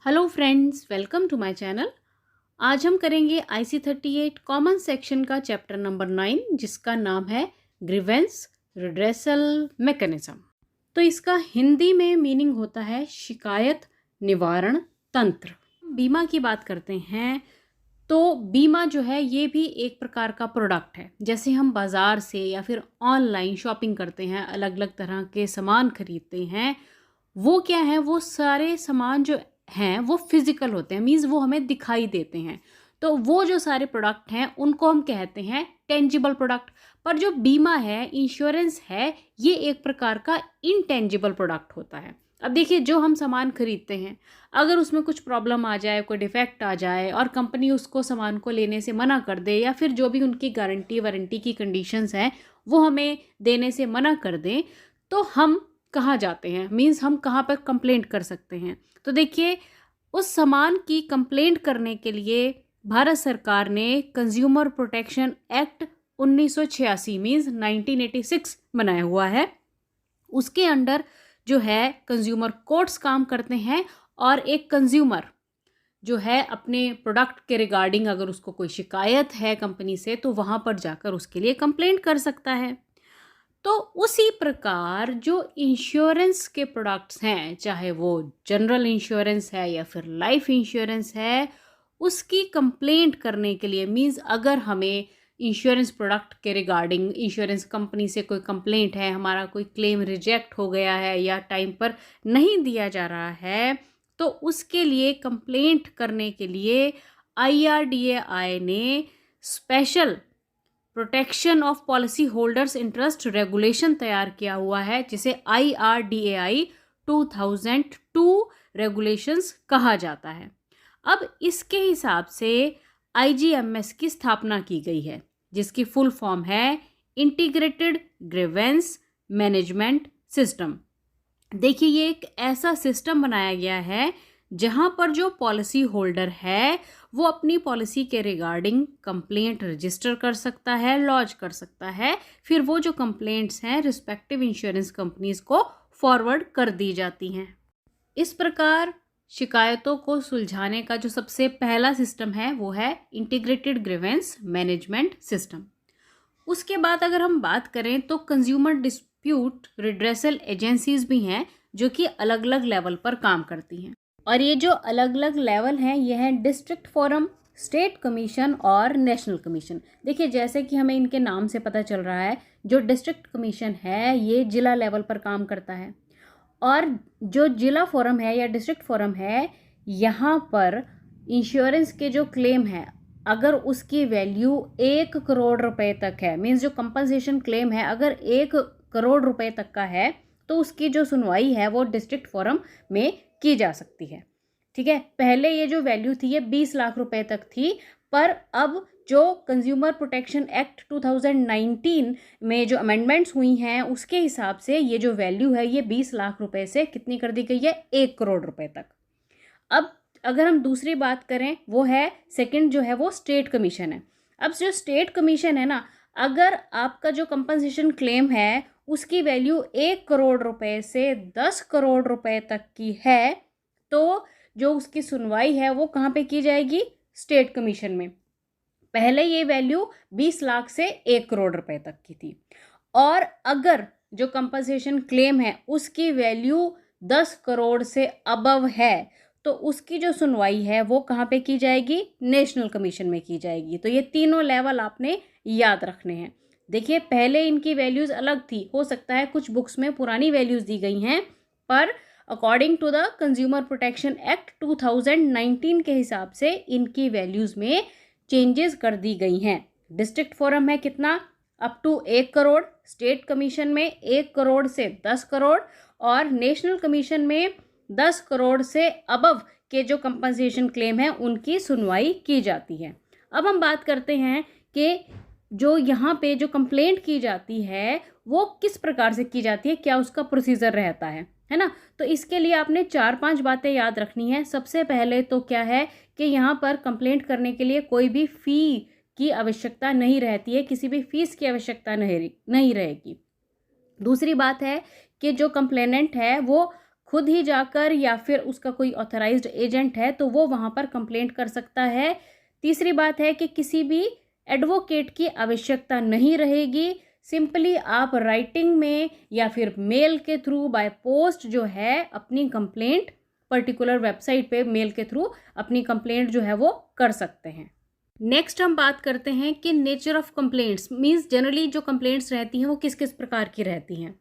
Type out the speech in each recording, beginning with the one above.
Hello friends, welcome to my channel. आज हम करेंगे IC38 कॉमन सेक्शन का चैप्टर नंबर 9 जिसका नाम है ग्रीवेंस रिड्रेसल मैकेनिज्म। तो इसका हिंदी में मीनिंग होता है शिकायत निवारण तंत्र। बीमा की बात करते हैं तो बीमा जो है ये भी एक प्रकार का प्रोडक्ट है। जैसे हम बाज़ार से या फिर ऑनलाइन शॉपिंग करते हैं, अलग अलग तरह के सामान खरीदते हैं, वो क्या है, वो सारे सामान जो हैं वो फिजिकल होते हैं, मीन्स वो हमें दिखाई देते हैं। तो वो जो सारे प्रोडक्ट हैं उनको हम कहते हैं टेंजिबल प्रोडक्ट। पर जो बीमा है, इंश्योरेंस है, ये एक प्रकार का इनटेंजिबल प्रोडक्ट होता है। अब देखिए, जो हम सामान खरीदते हैं, अगर उसमें कुछ प्रॉब्लम आ जाए, कोई डिफेक्ट आ जाए और कंपनी उसको सामान को लेने से मना कर दे, या फिर जो भी उनकी गारंटी वारंटी की कंडीशंस हैं वो हमें देने से मना कर दें, तो हम कहाँ जाते हैं, मीन्स हम कहाँ पर कंप्लेंट कर सकते हैं। तो देखिए, उस सामान की कंप्लेंट करने के लिए भारत सरकार ने कंज्यूमर प्रोटेक्शन एक्ट 1986 मीन्स 1986 बनाया हुआ है। उसके अंडर जो है कंज्यूमर कोर्ट्स काम करते हैं, और एक कंज्यूमर जो है अपने प्रोडक्ट के रिगार्डिंग अगर उसको कोई शिकायत है कंपनी से, तो वहाँ पर जाकर उसके लिए कंप्लेंट कर सकता है। तो उसी प्रकार जो इंश्योरेंस के प्रोडक्ट्स हैं, चाहे वो जनरल इंश्योरेंस है या फिर लाइफ इंश्योरेंस है, उसकी कंप्लेंट करने के लिए, मीन्स अगर हमें इंश्योरेंस प्रोडक्ट के रिगार्डिंग इंश्योरेंस कंपनी से कोई कंप्लेंट है, हमारा कोई क्लेम रिजेक्ट हो गया है या टाइम पर नहीं दिया जा रहा है, तो उसके लिए कंप्लेंट करने के लिए IRDAI ने special protection of policy holders interest regulation तैयार किया हुआ है, जिसे IRDAI 2002 रेगुलेशंस कहा जाता है। अब इसके हिसाब से IGMS की स्थापना की गई है, जिसकी फुल फॉर्म है इंटीग्रेटेड ग्रीवेंस मैनेजमेंट सिस्टम। देखिए, ये एक ऐसा सिस्टम बनाया गया है जहां पर जो पॉलिसी होल्डर है वो अपनी पॉलिसी के रिगार्डिंग कंप्लेंट रजिस्टर कर सकता है, लॉन्च कर सकता है। फिर वो जो कंप्लेंट्स हैं रिस्पेक्टिव इंश्योरेंस कंपनीज को फॉरवर्ड कर दी जाती हैं। इस प्रकार शिकायतों को सुलझाने का जो सबसे पहला सिस्टम है वो है इंटीग्रेटेड ग्रीवेंस मैनेजमेंट सिस्टम। उसके बाद अगर हम बात करें तो कंज्यूमर डिस्प्यूट रिड्रेसल एजेंसीज भी हैं, जो कि अलग अलग लेवल पर काम करती हैं। और ये जो अलग अलग लेवल हैं ये हैं डिस्ट्रिक्ट फोरम, स्टेट कमीशन और नेशनल कमीशन। देखिए, जैसे कि हमें इनके नाम से पता चल रहा है, जो डिस्ट्रिक्ट कमीशन है ये जिला लेवल पर काम करता है, और जो जिला फोरम है या डिस्ट्रिक्ट फोरम है, यहाँ पर इंश्योरेंस के जो क्लेम है, अगर उसकी वैल्यू 1 करोड़ रुपए तक है, मीन्स जो कंपनसेशन क्लेम है अगर 1 करोड़ रुपए तक का है, तो उसकी जो सुनवाई है वो डिस्ट्रिक्ट फोरम में की जा सकती है। ठीक है, पहले ये जो वैल्यू थी ये 20 लाख रुपए तक थी, पर अब जो कंज्यूमर प्रोटेक्शन एक्ट 2019 में जो अमेंडमेंट्स हुई हैं उसके हिसाब से ये जो वैल्यू है ये 20 लाख रुपए से कितनी कर दी गई है, 1 करोड़ रुपए तक। अब अगर हम दूसरी बात करें, वो है सेकंड जो है वो स्टेट कमीशन है। अब जो स्टेट कमीशन है ना, अगर आपका जो कंपनसेशन क्लेम है उसकी वैल्यू 1 करोड़ रुपए से 10 करोड़ रुपए तक की है, तो जो उसकी सुनवाई है वो कहाँ पे की जाएगी, स्टेट कमीशन में। पहले ये वैल्यू 20 लाख से 1 करोड़ रुपए तक की थी। और अगर जो कंपनसेशन क्लेम है उसकी वैल्यू 10 करोड़ से अबव है, तो उसकी जो सुनवाई है वो कहाँ पे की जाएगी, नेशनल कमीशन में की जाएगी। तो ये तीनों लेवल आपने याद रखने हैं। देखिए, पहले इनकी वैल्यूज़ अलग थी, हो सकता है कुछ बुक्स में पुरानी वैल्यूज़ दी गई हैं, पर according to the consumer protection act 2019 के हिसाब से इनकी वैल्यूज़ में चेंजेस कर दी गई हैं। डिस्ट्रिक्ट फोरम है कितना, up to 1 crore, state commission में 1 करोड़ से 10 करोड़, और नेशनल कमीशन में 10 करोड़ से अबव के जो कंपनसेशन क्लेम है उनकी सुनवाई की जाती है। अब हम बात करते हैं कि जो यहाँ पे जो कंप्लेंट की जाती है वो किस प्रकार से की जाती है, क्या उसका प्रोसीजर रहता है ना। तो इसके लिए आपने 4-5 बातें याद रखनी है। सबसे पहले तो क्या है कि यहाँ पर कंप्लेंट करने के लिए कोई भी फ़ी की आवश्यकता नहीं रहती है, किसी भी फीस की आवश्यकता नहीं रहेगी। दूसरी बात है कि जो कंप्लेनेंट है वो खुद ही जाकर या फिर उसका कोई ऑथराइज्ड एजेंट है तो वो वहाँ पर कंप्लेंट कर सकता है। तीसरी बात है कि किसी भी एडवोकेट की आवश्यकता नहीं रहेगी, सिंपली आप राइटिंग में या फिर मेल के थ्रू बाय पोस्ट जो है अपनी कंप्लेंट पर्टिकुलर वेबसाइट पे मेल के थ्रू अपनी कंप्लेंट जो है वो कर सकते हैं। नेक्स्ट हम बात करते हैं कि nature of complaints means generally जो कंप्लेंट्स रहती हैं वो किस किस प्रकार की रहती हैं।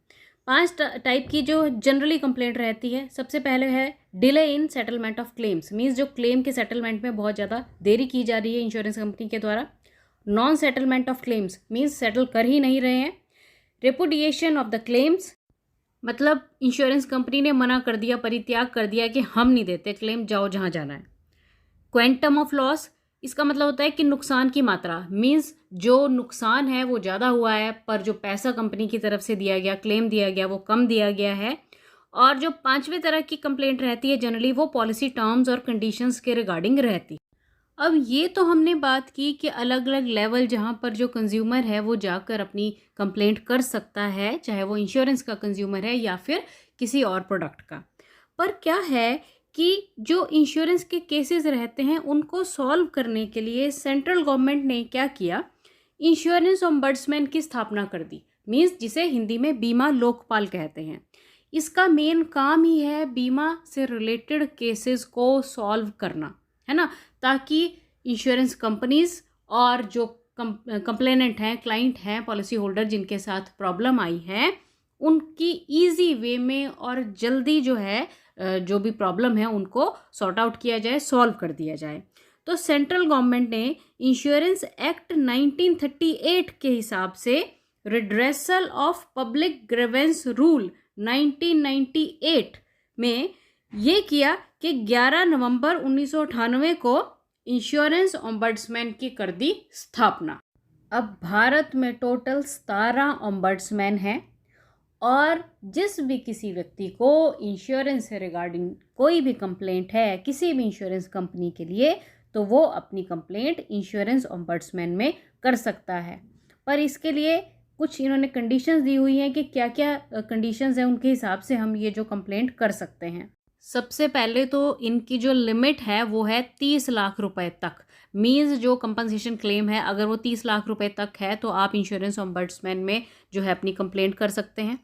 5 टाइप की जो जनरली कंप्लेंट रहती है। सबसे पहले है delay in settlement of claims, means जो क्लेम के सेटलमेंट में बहुत ज़्यादा देरी की जा रही है इंश्योरेंस कंपनी के द्वारा। Non settlement of claims means settle कर ही नहीं रहे हैं। रेपुडिएशन ऑफ द क्लेम्स, मतलब इंश्योरेंस कंपनी ने मना कर दिया, परित्याग कर दिया कि हम नहीं देते क्लेम, जाओ जहाँ जाना है। क्वेंटम ऑफ लॉस, इसका मतलब होता है कि नुकसान की मात्रा, मींस जो नुकसान है वो ज़्यादा हुआ है पर जो पैसा कंपनी की तरफ से दिया गया, क्लेम दिया गया, वो कम दिया गया है। और जो 5वें तरह की कंप्लेंट रहती है जनरली वो पॉलिसी टर्म्स और कंडीशंस के रिगार्डिंग रहती है। अब ये तो हमने बात की कि अलग अलग लेवल जहाँ पर जो कंज्यूमर है वो जाकर अपनी कंप्लेंट कर सकता है, चाहे वो इंश्योरेंस का कंज्यूमर है या फिर किसी और प्रोडक्ट का। पर क्या है कि जो इंश्योरेंस के केसेस रहते हैं उनको सॉल्व करने के लिए सेंट्रल गवर्नमेंट ने क्या किया, इंश्योरेंस ओम्बड्समैन की स्थापना कर दी, मीन्स जिसे हिंदी में बीमा लोकपाल कहते हैं। इसका मेन काम ही है बीमा से रिलेटेड केसेस को सॉल्व करना, है ना, ताकि इंश्योरेंस कंपनीज और जो कंप्लेनेंट हैं, क्लाइंट हैं, पॉलिसी होल्डर जिनके साथ प्रॉब्लम आई है, उनकी ईजी वे में और जल्दी जो है जो भी प्रॉब्लम है उनको सॉर्ट आउट किया जाए, सॉल्व कर दिया जाए। तो सेंट्रल गवर्नमेंट ने इंश्योरेंस एक्ट 1938 के हिसाब से redressal of public grievance rule 1998 में ये किया कि 11 नवंबर 1998 को इंश्योरेंस ओम्बड्समैन की कर दी स्थापना। अब भारत में टोटल 17 ओम्बड्समैन हैं और जिस भी किसी व्यक्ति को इंश्योरेंस से रिगार्डिंग कोई भी कंप्लेंट है किसी भी इंश्योरेंस कंपनी के लिए तो वो अपनी कंप्लेंट इंश्योरेंस ओम्बड्समैन में कर सकता है। पर इसके लिए कुछ इन्होंने कंडीशंस दी हुई हैं कि क्या क्या कंडीशंस हैं, उनके हिसाब से हम ये जो कंप्लेंट कर सकते हैं। सबसे पहले तो इनकी जो लिमिट है वो है 30 लाख रुपए तक, मीन्स जो कंपनसेशन क्लेम है अगर वो 30 लाख रुपए तक है तो आप इंश्योरेंस ओम्बड्समैन में जो है अपनी कंप्लेंट कर सकते हैं।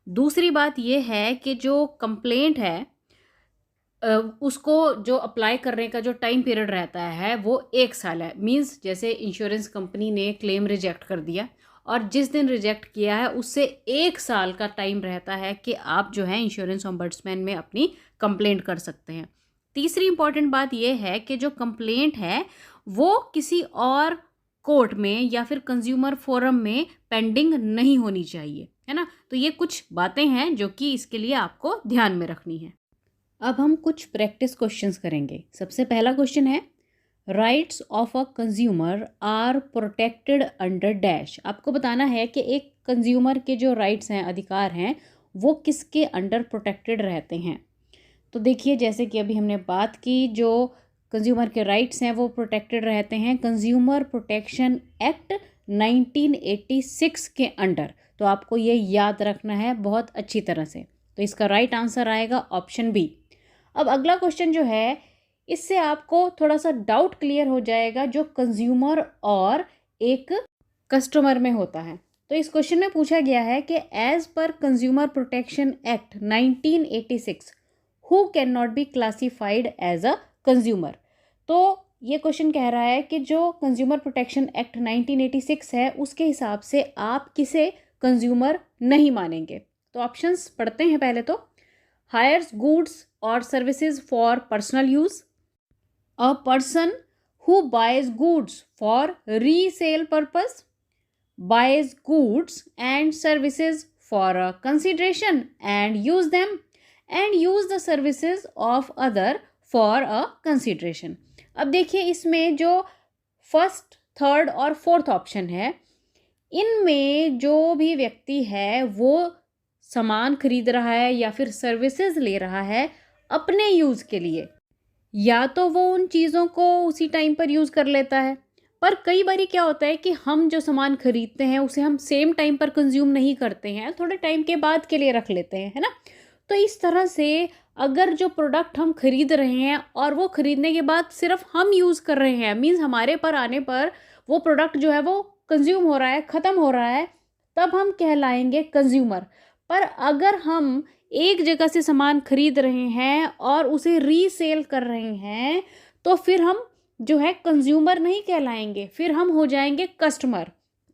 दूसरी बात ये है कि जो कंप्लेंट है उसको जो अप्लाई करने का जो टाइम पीरियड रहता है वो 1 साल है, मीन्स जैसे इंश्योरेंस कंपनी ने क्लेम रिजेक्ट कर दिया और जिस दिन रिजेक्ट किया है उससे 1 साल का टाइम रहता है कि आप जो है इंश्योरेंस ओम्बड्समैन में अपनी कंप्लेंट कर सकते हैं। तीसरी इंपॉर्टेंट बात यह है कि जो कंप्लेंट है वो किसी और कोर्ट में या फिर कंज्यूमर फोरम में पेंडिंग नहीं होनी चाहिए, है ना। तो ये कुछ बातें हैं जो कि इसके लिए आपको ध्यान में रखनी है। अब हम कुछ प्रैक्टिस क्वेश्चंस करेंगे। सबसे पहला क्वेश्चन है rights of a consumer are protected under dash. आपको बताना है कि एक कंज्यूमर के जो राइट्स हैं, अधिकार हैं, वो किसके अंडर प्रोटेक्टेड रहते हैं। तो देखिए जैसे कि अभी हमने बात की, जो कंज्यूमर के राइट्स हैं वो प्रोटेक्टेड रहते हैं कंज्यूमर प्रोटेक्शन एक्ट 1986 के अंडर। तो आपको ये याद रखना है बहुत अच्छी तरह से। तो इसका राइट आंसर आएगा ऑप्शन बी। अब अगला क्वेश्चन जो है इससे आपको थोड़ा सा डाउट क्लियर हो जाएगा जो कंज्यूमर और एक कस्टमर में होता है। तो इस क्वेश्चन में पूछा गया है कि as per consumer protection act 1986 who can not be classified as a consumer. तो ये क्वेश्चन कह रहा है कि जो कंज्यूमर प्रोटेक्शन एक्ट 1986 है उसके हिसाब से आप किसे कंज्यूमर नहीं मानेंगे। तो ऑप्शंस पढ़ते हैं पहले तो। हायर्स गुड्स और services for personal use, a person who buys goods for resale purpose, buys goods and services for a consideration and use them, and use the services of other for a consideration। अब देखिए इसमें जो first, third और fourth option है, इनमें जो भी व्यक्ति है वो सामान खरीद रहा है या फिर सर्विसेज ले रहा है अपने यूज़ के लिए, या तो वो उन चीज़ों को उसी टाइम पर यूज़ कर लेता है, पर कई बारी क्या होता है कि हम जो सामान खरीदते हैं उसे हम सेम टाइम पर कंज्यूम नहीं करते हैं, थोड़े टाइम के बाद के लिए रख लेते हैं, है ना। तो इस तरह से अगर जो प्रोडक्ट हम खरीद रहे हैं और वो खरीदने के बाद सिर्फ हम यूज़ कर रहे हैं, मीन्स हमारे पर आने पर वो प्रोडक्ट जो है वो कंज्यूम हो रहा है, ख़त्म हो रहा है, तब हम कहलाएंगे कंज्यूमर। पर अगर हम एक जगह से सामान खरीद रहे हैं और उसे रीसेल कर रहे हैं, तो फिर हम जो है कंज्यूमर नहीं कहलाएंगे, फिर हम हो जाएंगे कस्टमर।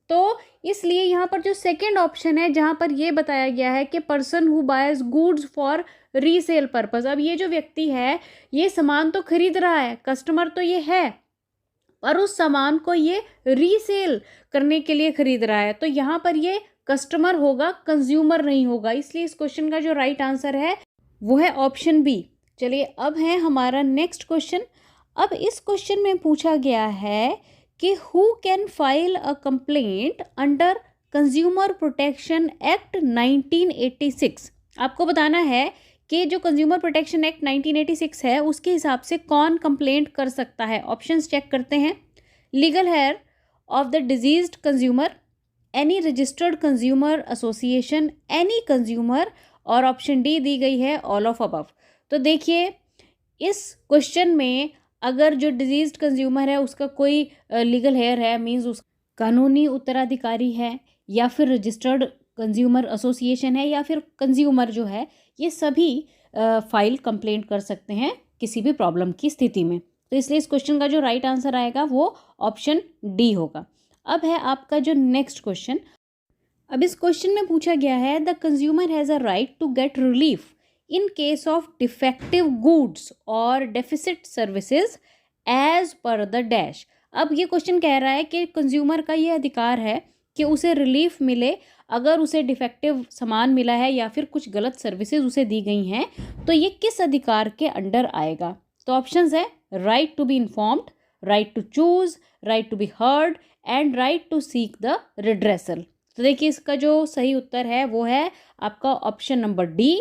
तो इसलिए यहाँ पर जो सेकंड ऑप्शन है, जहाँ पर ये बताया गया है कि person who boys goods for resale purpose, अब ये जो व्यक्ति है ये सामान तो खरीद रहा है, कस्टमर तो ये है, पर उस सामान को ये रीसेल करने के लिए खरीद रहा है, तो यहाँ पर ये कस्टमर होगा, कंज्यूमर नहीं होगा। इसलिए इस क्वेश्चन का जो राइट आंसर है वो है ऑप्शन बी। चलिए अब है हमारा नेक्स्ट क्वेश्चन। अब इस क्वेश्चन में पूछा गया है कि who can file a complaint under consumer protection act 1986। आपको बताना है कि जो कंज्यूमर प्रोटेक्शन एक्ट 1986 है उसके हिसाब से कौन कंप्लेंट कर सकता है। ऑप्शंस चेक करते हैं। Legal heir of the diseased consumer, any registered consumer association, any consumer, और ऑप्शन डी दी गई है ऑल ऑफ अबव। तो देखिए इस क्वेश्चन में अगर जो डिजीज्ड कंज्यूमर है उसका कोई लीगल हेयर है, मीन्स उस कानूनी उत्तराधिकारी है, या फिर रजिस्टर्ड कंज्यूमर एसोसिएशन है, या फिर कंज्यूमर जो है, ये सभी फाइल कंप्लेंट कर सकते हैं किसी भी प्रॉब्लम की स्थिति में। तो इसलिए इस क्वेश्चन का जो राइट आंसर आएगा वो ऑप्शन डी होगा। अब है आपका जो नेक्स्ट क्वेश्चन। अब इस क्वेश्चन में पूछा गया है the consumer has a right to get relief in case of defective goods or deficit services as per the dash। अब ये क्वेश्चन कह रहा है कि कंज्यूमर का ये अधिकार है कि उसे रिलीफ मिले अगर उसे डिफेक्टिव सामान मिला है या फिर कुछ गलत सर्विसेज उसे दी गई हैं, तो ये किस अधिकार के अंडर आएगा। तो ऑप्शंस है right to be informed, right to choose, right to be heard and right to seek the redressal. तो देखिए इसका जो सही उत्तर है वो है आपका ऑप्शन नंबर डी।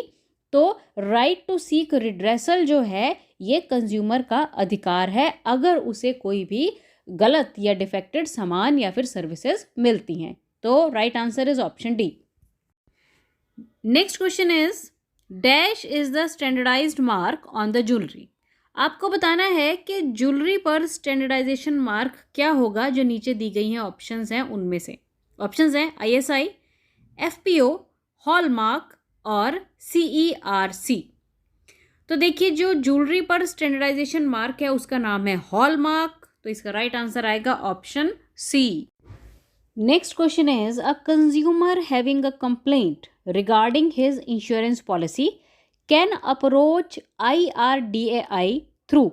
तो राइट टू सीक रिड्रेसल जो है ये कंज्यूमर का अधिकार है अगर उसे कोई भी गलत या डिफेक्टेड सामान या फिर सर्विसेज मिलती हैं। तो right answer is option D. Next question is dash is the standardised mark on the jewellery. आपको बताना है कि ज्वेलरी पर स्टैंडर्डाइजेशन मार्क क्या होगा। जो नीचे दी गई हैं ऑप्शंस हैं उनमें से ऑप्शंस हैं ISI, FPO, हॉलमार्क और CERC। तो देखिए जो ज्वेलरी पर स्टैंडर्डाइजेशन मार्क है उसका नाम है हॉलमार्क। तो इसका राइट आंसर आएगा option C. Next question is a consumer having a complaint regarding his insurance policy can approach IRDAI through.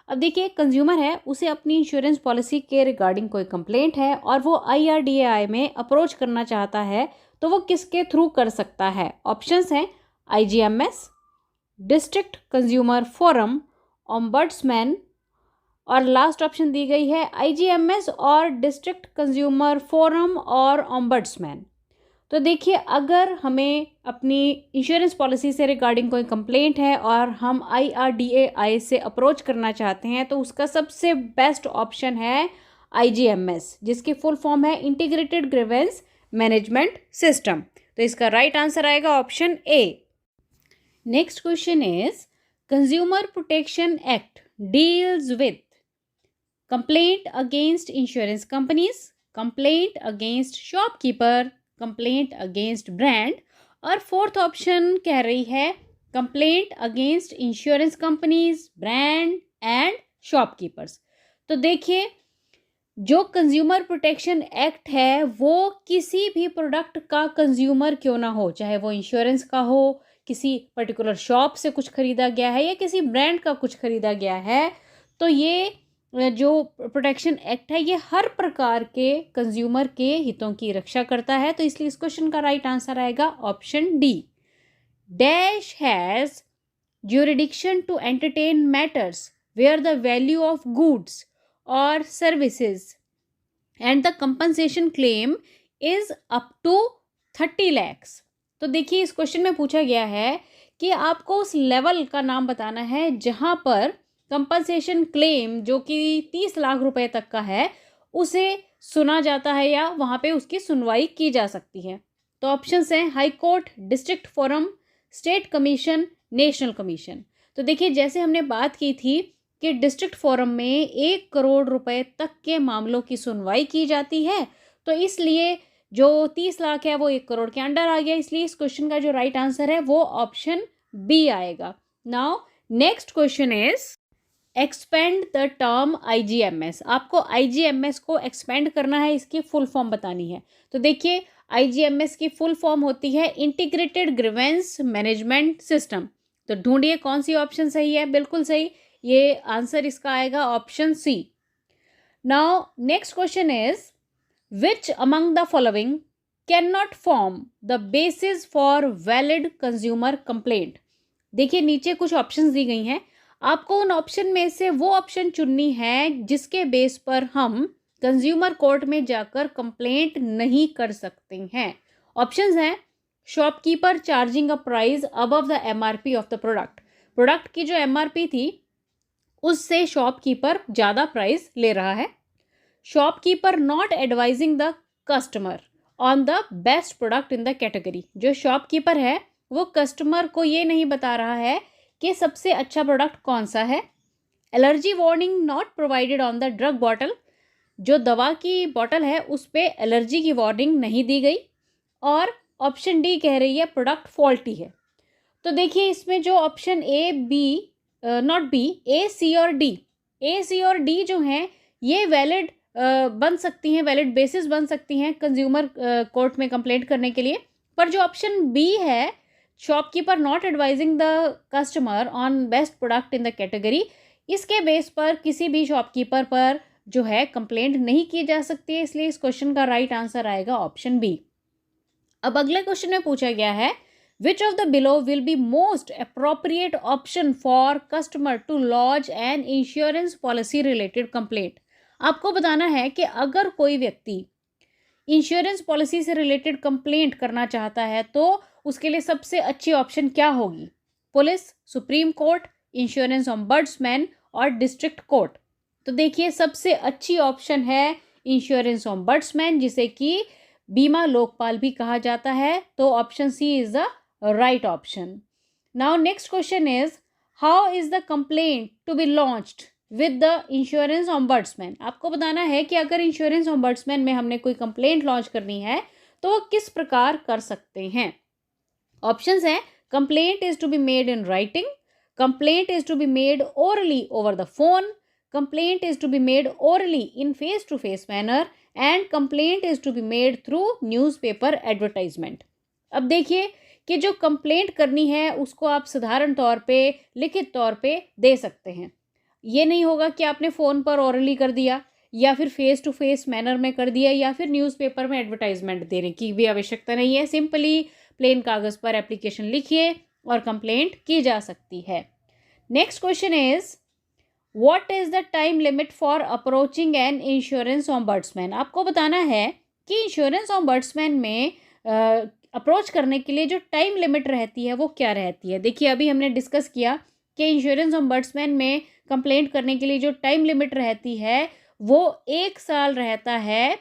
अब देखिए कंज्यूमर है, उसे अपनी इंश्योरेंस पॉलिसी के रिगार्डिंग कोई कंप्लेंट है और वो IRDAI में अप्रोच करना चाहता है, तो वो किसके थ्रू कर सकता है। ऑप्शंस हैं IGMS, district consumer forum, ombudsman, और लास्ट ऑप्शन दी गई है IGMS और डिस्ट्रिक्ट कंज्यूमर फोरम और ओम्बड्समैन। तो देखिए अगर हमें अपनी इंश्योरेंस पॉलिसी से रिगार्डिंग कोई कंप्लेंट है और हम IRDAI से अप्रोच करना चाहते हैं, तो उसका सबसे बेस्ट ऑप्शन है IGMS, जिसकी फुल फॉर्म है इंटीग्रेटेड ग्रीवेंस मैनेजमेंट सिस्टम। तो इसका राइट आंसर आएगा option A. Next question is consumer protection act deals with complaint against insurance companies, complaint against shopkeeper, complaint against brand, और fourth option कह रही है complaint against insurance companies, brand and shopkeepers. तो देखिए जो consumer protection act है वो किसी भी प्रोडक्ट का कंज्यूमर क्यों ना हो, चाहे वो इंश्योरेंस का हो, किसी पर्टिकुलर शॉप से कुछ खरीदा गया है या किसी ब्रांड का कुछ खरीदा गया है, तो ये जो प्रोटेक्शन एक्ट है ये हर प्रकार के कंज्यूमर के हितों की रक्षा करता है। तो इसलिए इस क्वेश्चन का राइट आंसर आएगा option D. Dash has jurisdiction to entertain matters where the value of goods or services and the compensation claim is up to 30 lakhs। तो देखिए इस क्वेश्चन में पूछा गया है कि आपको उस लेवल का नाम बताना है जहां पर कंपनसेशन क्लेम जो कि 30 लाख रुपए तक का है उसे सुना जाता है या वहां पे उसकी सुनवाई की जा सकती है। तो ऑप्शंस हैं high court, district forum, state commission, national commission. तो देखिए जैसे हमने बात की थी कि डिस्ट्रिक्ट फोरम में 1 करोड़ रुपए तक के मामलों की सुनवाई की जाती है, तो इसलिए जो 30 लाख है वो 1 करोड़ के अंडर आ गया, इसलिए इस क्वेश्चन का जो राइट आंसर है वो ऑप्शन बी आएगा। Now next question is expand the term IGMS. आपको आईजीएमएस को एक्सपेंड करना है, इसकी फुल फॉर्म बतानी है। तो देखिए आईजीएमएस की फुल फॉर्म होती है इंटीग्रेटेड ग्रीवेंस मैनेजमेंट सिस्टम। तो ढूंढिए कौन सी ऑप्शन सही है। बिल्कुल सही, ये आंसर इसका आएगा option C. Now next question is which among the following can not form the basis for valid consumer complaint. देखिए नीचे कुछ ऑप्शंस दी गई हैं, आपको उन ऑप्शन में से वो ऑप्शन चुननी है जिसके बेस पर हम कंज्यूमर कोर्ट में जाकर कंप्लेंट नहीं कर सकते हैं। ऑप्शंस हैं shopkeeper charging a price above the MRP of the product. Product की जो एमआरपी थी उससे शॉपकीपर ज़्यादा प्राइस ले रहा है। Shopkeeper not advising the customer on the best product in the category. जो शॉपकीपर है वो कस्टमर को ये नहीं बता रहा है कि सबसे अच्छा प्रोडक्ट कौन सा है। Allergy warning not provided on the drug bottle. जो दवा की बॉटल है उस पर एलर्जी की वार्निंग नहीं दी गई। और ऑप्शन डी कह रही है प्रोडक्ट फॉल्टी है। तो देखिए इसमें जो option A B not B, A C और डी जो हैं ये वैलिड बन सकती हैं, वैलिड बेसिस बन सकती हैं कंज्यूमर कोर्ट में कंप्लेंट करने के लिए। पर जो ऑप्शन बी है shopkeeper not advising the customer on best product in the category, इसके बेस पर किसी भी शॉपकीपर पर जो है कंप्लेंट नहीं की जा सकती है, इसलिए इस क्वेश्चन का राइट आंसर आएगा ऑप्शन बी। अब अगले क्वेश्चन में पूछा गया है which of the below will be most appropriate option for customer to lodge an insurance policy related complaint. आपको बताना है कि अगर कोई व्यक्ति इंश्योरेंस पॉलिसी से रिलेटेड कंप्लेंट करना चाहता है तो उसके लिए सबसे अच्छी ऑप्शन क्या होगी। Police, supreme court, insurance ombudsman और डिस्ट्रिक्ट कोर्ट। तो देखिए सबसे अच्छी ऑप्शन है इंश्योरेंस ऑम्बड्समैन, जिसे कि बीमा लोकपाल भी कहा जाता है। तो option C is the right option. Now next question is how is the complaint to be launched with the insurance ombudsman. आपको बताना है कि अगर इंश्योरेंस ऑम्बड्समैन में हमने कोई कंप्लेंट लॉन्च करनी है तो वो किस प्रकार कर सकते हैं। ऑप्शंस हैं complaint is to be made in writing, complaint is to be made orally over the phone, complaint is to be made orally in face to face manner and complaint is to be made through newspaper advertisement. अब देखिए कि जो complaint करनी है उसको आप साधारण तौर पे लिखित तौर पे दे सकते हैं। ये नहीं होगा कि आपने फ़ोन पर ओरली कर दिया या फिर फेस टू फेस मैनर में कर दिया या फिर न्यूज़पेपर में एडवर्टाइजमेंट देने की भी आवश्यकता नहीं है। सिंपली प्लेन कागज़ पर एप्लीकेशन लिखिए और कंप्लेंट की जा सकती है। Next question is what is the time limit for approaching an insurance ombudsman. आपको बताना है कि इंश्योरेंस ऑम्बड्समैन में अप्रोच करने के लिए जो टाइम लिमिट रहती है वो क्या रहती है। देखिए अभी हमने डिस्कस किया कि इंश्योरेंस ऑम्बड्समैन में कंप्लेंट करने के लिए जो टाइम लिमिट रहती है वो 1 साल रहता है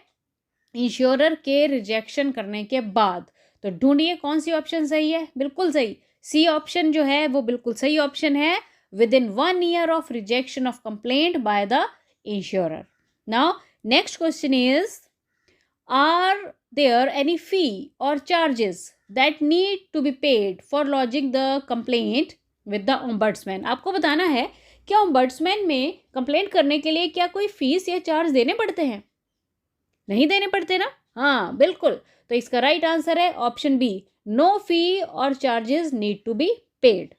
इंश्योरर के रिजेक्शन करने के बाद। तो ढूंढिए कौन सी ऑप्शन सही है। बिल्कुल सही, सी ऑप्शन जो है वो बिल्कुल सही ऑप्शन है, within 1 year of rejection of complaint by the insurer. Now next question is are there any fee और charges that need to be paid for lodging the complaint with the ombudsman. आपको बताना है कि ombudsman में complaint करने के लिए क्या कोई फीस या चार्ज देने पड़ते हैं। नहीं देने पड़ते ना। हाँ बिल्कुल, तो इसका राइट आंसर है ऑप्शन बी, नो फी और charges need to be paid.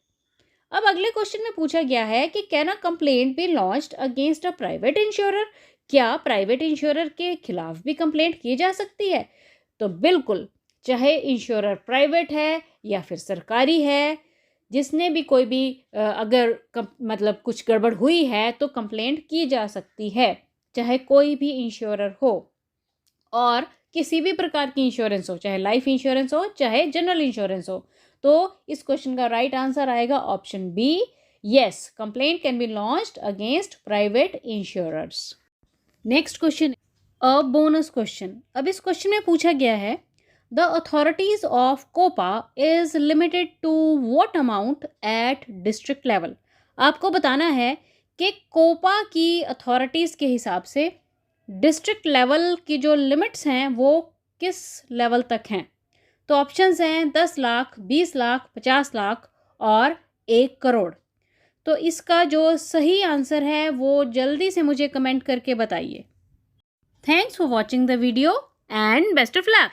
अब अगले क्वेश्चन में पूछा गया है कि can a complaint be launched against a private insurer. क्या प्राइवेट इंश्योरर के खिलाफ भी कंप्लेंट की जा सकती है। तो बिल्कुल, चाहे इंश्योरर प्राइवेट है या फिर सरकारी है, जिसने भी कोई भी अगर मतलब कुछ गड़बड़ हुई है तो कंप्लेंट की जा सकती है, चाहे कोई भी इंश्योरर हो और किसी भी प्रकार की इंश्योरेंस हो, चाहे लाइफ इंश्योरेंस हो चाहे जनरल इंश्योरेंस हो। तो इस क्वेश्चन का राइट आंसर आएगा option B, yes complaint can be launched against private insurers. Next question a bonus question. अब इस क्वेश्चन में पूछा गया है the authorities of COPA is limited to what amount at district level. आपको बताना है कि कोपा की अथॉरिटीज़ के हिसाब से डिस्ट्रिक्ट लेवल की जो लिमिट्स हैं वो किस लेवल तक हैं। तो ऑप्शंस हैं 10 लाख, 20 लाख, 50 लाख और 1 करोड़। तो इसका जो सही आंसर है वो जल्दी से मुझे कमेंट करके बताइए। Thanks for watching the video and best of luck.